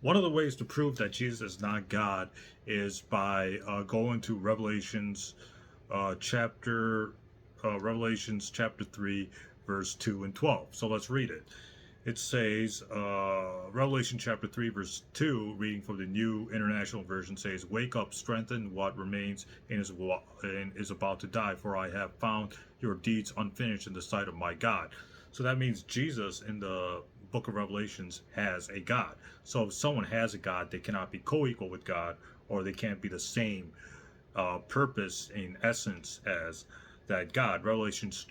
One of the ways to prove that Jesus is not God is by going to chapter Revelations chapter 3, verse 2 and 12. So let's read it. It says, Revelation chapter 3, verse 2, reading from the New International Version, says, "Wake up, strengthen what remains and is about to die, for I have found your deeds unfinished in the sight of my God." So that means Jesus in the book of Revelations has a God. So if someone has a God, they cannot be co-equal with God, or they can't be the same purpose in essence as that God. Revelations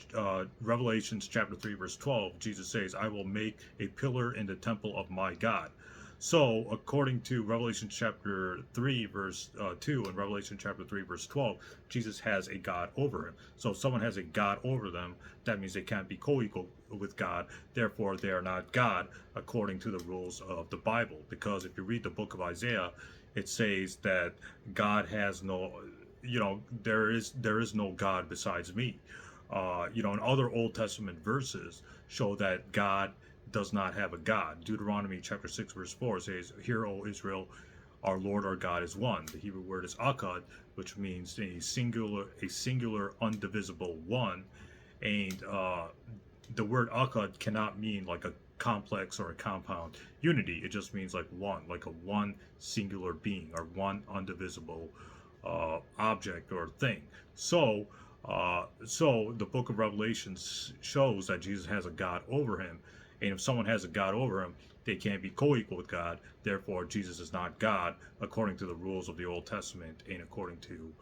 chapter 3, verse 12, Jesus says, "I will make a pillar in the temple of my God." So, according to Revelation chapter 3, verse 2, and Revelation chapter 3, verse 12, Jesus has a God over him. So, if someone has a God over them, that means they can't be co equal with God. Therefore, they are not God according to the rules of the Bible. Because if you read the book of Isaiah, it says that God has no, there is no God besides me. And other Old Testament verses show that God does not have a God. Deuteronomy chapter 6, verse 4 says, "Hear, O Israel, our Lord our God is one." The Hebrew word is akkad, which means a singular, undivisible one. And the word akkad cannot mean like a complex or a compound unity. It just means like one, like a one singular being or one undivisible object or thing. So the book of Revelations shows that Jesus has a God over him, and if someone has a God over him, they can't be co-equal with God. Therefore, Jesus is not God according to the rules of the Old Testament and according to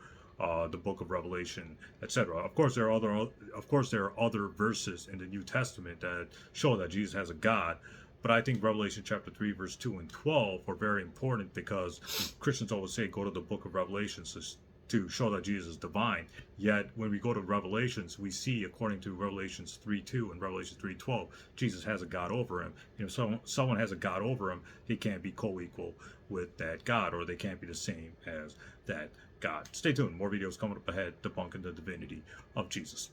the book of Revelation, etc. Of course, there are other verses in the New Testament that show that Jesus has a God. But I think Revelation chapter 3, verse 2 and 12 are very important because Christians always say go to the book of Revelations to show that Jesus is divine. Yet when we go to Revelations, we see, according to Revelations 3:2 and Revelation 3:12, Jesus has a God over him. If someone has a God over him, he can't be co-equal with that God, or they can't be the same as that God. Stay tuned. More videos coming up ahead debunking the divinity of Jesus.